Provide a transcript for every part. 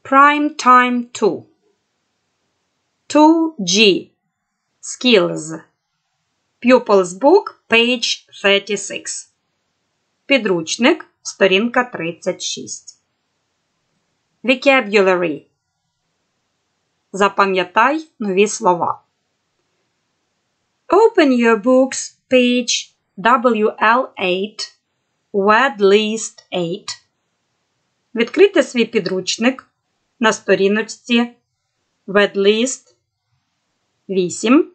Prime time 2. 2G. Skills. Pupil's book, page 36. Підручник, сторінка 36. Vocabulary. Запам'ятай нові слова. Open your books, page WL8, word list 8. Відкрийте свій підручник на сторіночці word list 8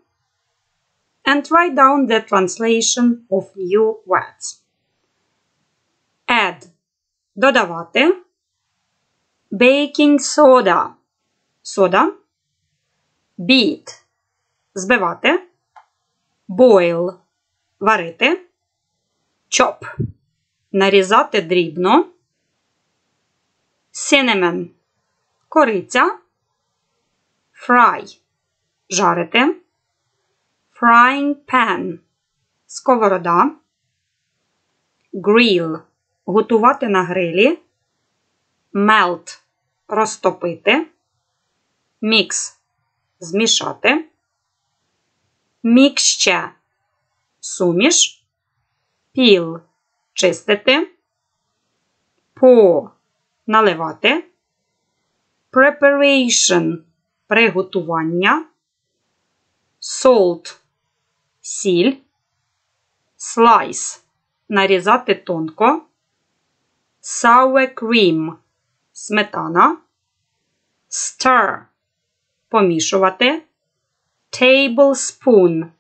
and write down the translation of new words. Add – додавати. Baking soda – сода. Beat – збивати. Boil – варити. Chop – нарізати дрібно. Cinnamon – кориця. Fry – жарити. Frying pan – сковорода. Grill – готувати на грилі. Melt – розтопити. Mix – змішати. Mixture – суміш. Peel – чистити. Pour – наливати. Preparation – приготування. Salt – сіль. Slice – нарізати тонко. Sour cream – сметана. Stir – помішувати. Tablespoon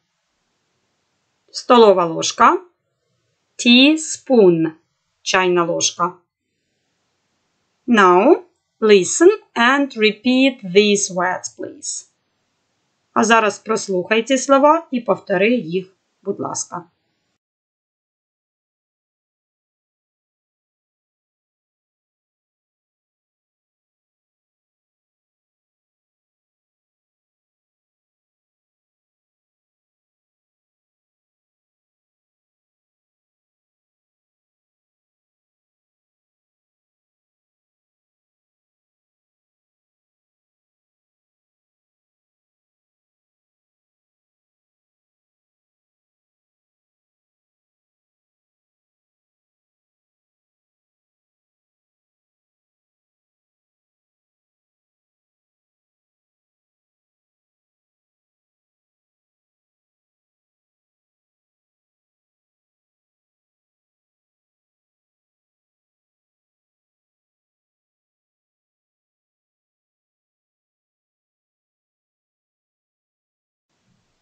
– столова ложка. Teaspoon – чайна ложка. Now, listen and repeat these words, please. А зараз прослухай ці слова і повтори їх, будь ласка.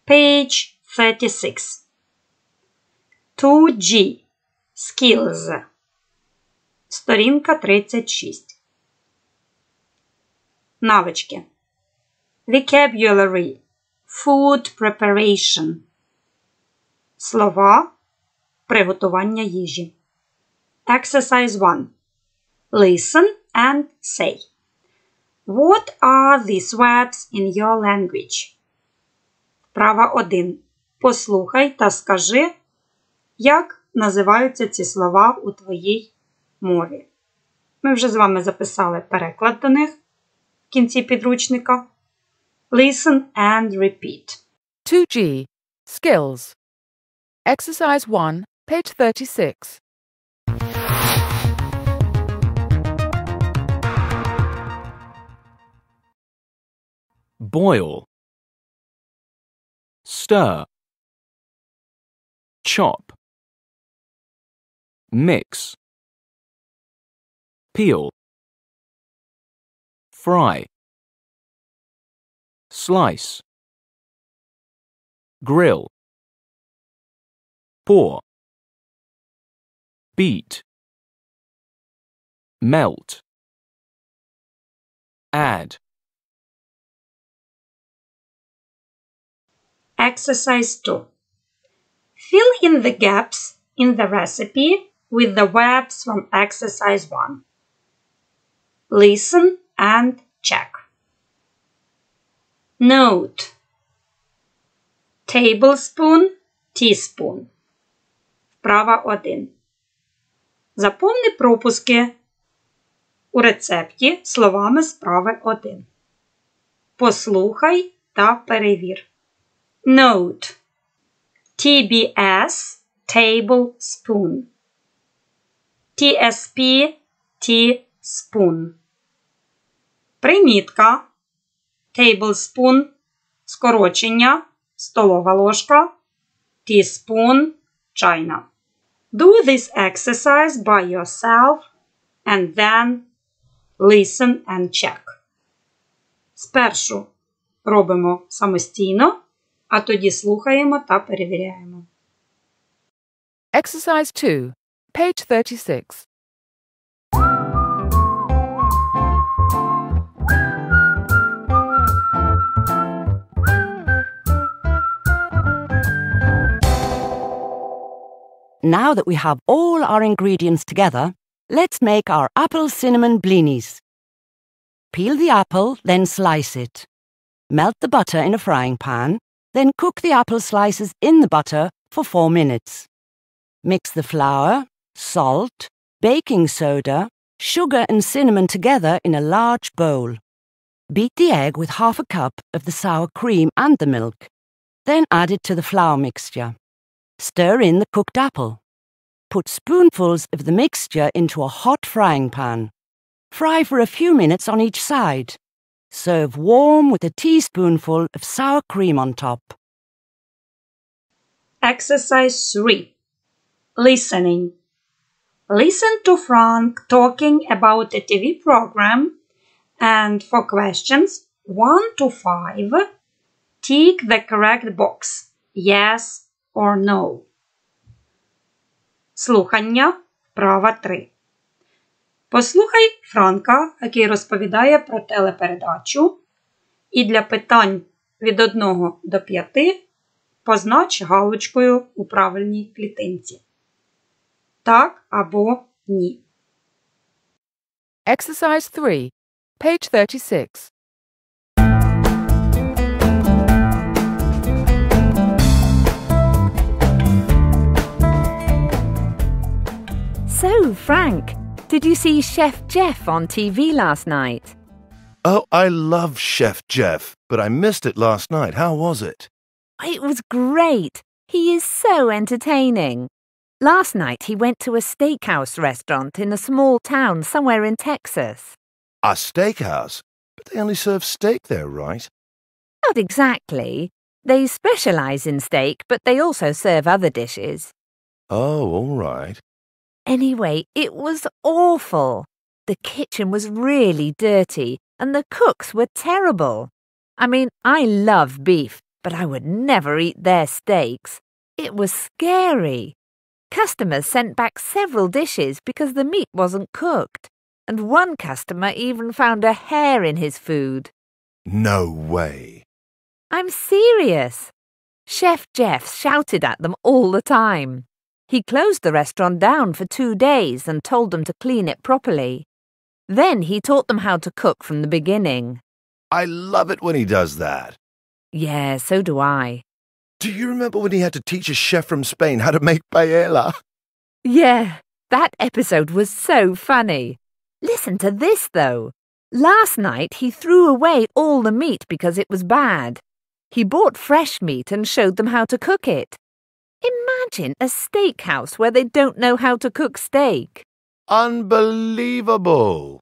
Page 36. 2G. Skills. Сторінка 36. Навички. Vocabulary. Food preparation. Слова. Приготування їжі. Exercise 1. Listen and say. What are these verbs in your language? Вправа 1. Послухай та скажи, як називаються ці слова у твоїй мові. Ми вже з вами записали переклад до них в кінці підручника. Listen and repeat. 2G. Skills. Exercise 1, page 36. Boil. Stir. Chop. Mix. Peel. Fry. Slice. Grill. Pour. Beat. Melt. Add. Exercise 2. Fill in the gaps in the recipe with the verbs from exercise 1. Listen and check. Note. Tablespoon, teaspoon. Вправа 1. Заповни пропуски у рецепті словами справи 1. Послухай та перевір. Note. TBS – tablespoon. TSP – teaspoon. Примітка. Tablespoon – скорочення, столова ложка. Teaspoon – чайна. Do this exercise by yourself and then listen and check. Спершу робимо самостійно, а тоді слухаємо та перевіряємо. Exercise 2, page 36. Now that we have all our ingredients together, let's make our apple cinnamon blinis. Peel the apple, then slice it. Melt the butter in a frying pan, then cook the apple slices in the butter for 4 minutes. Mix the flour, salt, baking soda, sugar and cinnamon together in a large bowl. Beat the egg with half a cup of the sour cream and the milk. Then add it to the flour mixture. Stir in the cooked apple. Put spoonfuls of the mixture into a hot frying pan. Fry for a few minutes on each side. Serve warm with a teaspoonful of sour cream on top. Exercise 3. Listening. Listen to Frank talking about a TV program, and for questions 1 to 5, tick the correct box, yes or no. Слухання, вправа 3. Послухай Франка, який розповідає про телепередачу, і для питань від 1 до 5 познач галочкою у правильній клітинці. Так або ні. Exercise 3, page 36. So, Frank, did you see Chef Jeff on TV last night? Oh, I love Chef Jeff, but I missed it last night. How was it? It was great. He is so entertaining. Last night he went to a steakhouse restaurant in a small town somewhere in Texas. A steakhouse? But they only serve steak there, right? Not exactly. They specialize in steak, but they also serve other dishes. Oh, all right. Anyway, it was awful. The kitchen was really dirty, and the cooks were terrible. I mean, I love beef, but I would never eat their steaks. It was scary. Customers sent back several dishes because the meat wasn't cooked, and one customer even found a hair in his food. No way. I'm serious. Chef Jeff shouted at them all the time. He closed the restaurant down for 2 days and told them to clean it properly. Then he taught them how to cook from the beginning. I love it when he does that. Yeah, so do I. Do you remember when he had to teach a chef from Spain how to make paella? Yeah, that episode was so funny. Listen to this, though. Last night he threw away all the meat because it was bad. He bought fresh meat and showed them how to cook it. Imagine a steakhouse where they don't know how to cook steak. Unbelievable.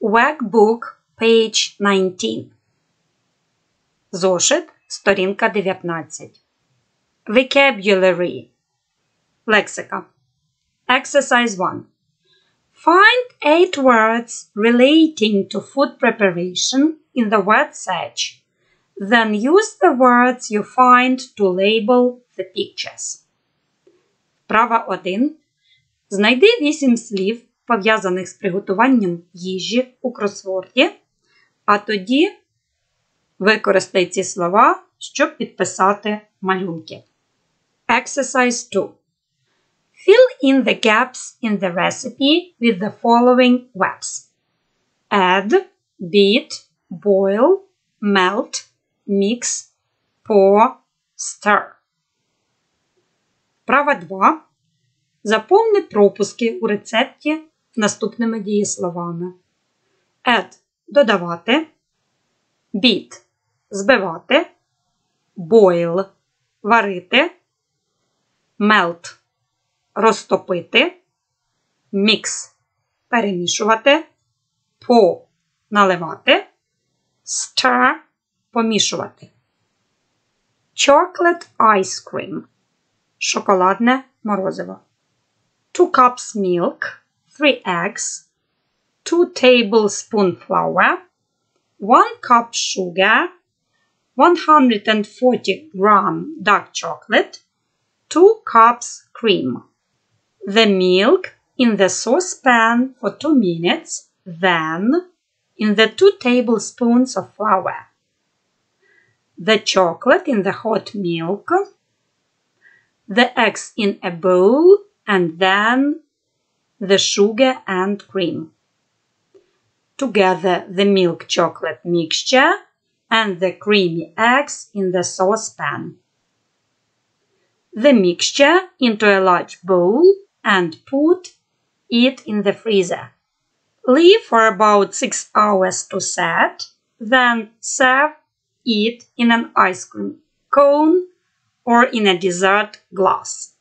Workbook, page 19. Зошит, сторінка 19. Vocabulary. Лексика. Exercise 1. Find 8 words relating to food preparation in the word search. Then use the words you find to label the pictures. Вправа 1. Знайди 8 слів, пов'язаних з приготуванням їжі у кросворді, а тоді використай ці слова, щоб підписати малюнки. Exercise 2. Fill in the gaps in the recipe with the following verbs. Add, beat, boil, melt, mix, pour, stir. Вправа 2. Заповни пропуски у рецепті наступними дієсловами. Add – додавати, beat – збивати, boil – варити, melt – розтопити, mix – перемішувати, pour – наливати, stir – помішувати. Chocolate ice cream – шоколадне морозиво. 2 cups milk, 3 eggs, 2 tablespoons flour, 1 cup sugar, 140 gram dark chocolate, 2 cups cream. The milk in the saucepan for 2 minutes, then in the 2 tablespoons of flour. The chocolate in the hot milk, the eggs in a bowl, and then the sugar and cream. Together the milk chocolate mixture and the creamy eggs in the saucepan. The mixture into a large bowl and put it in the freezer. Leave for about 6 hours to set, then serve it in an ice cream cone or in a dessert glass.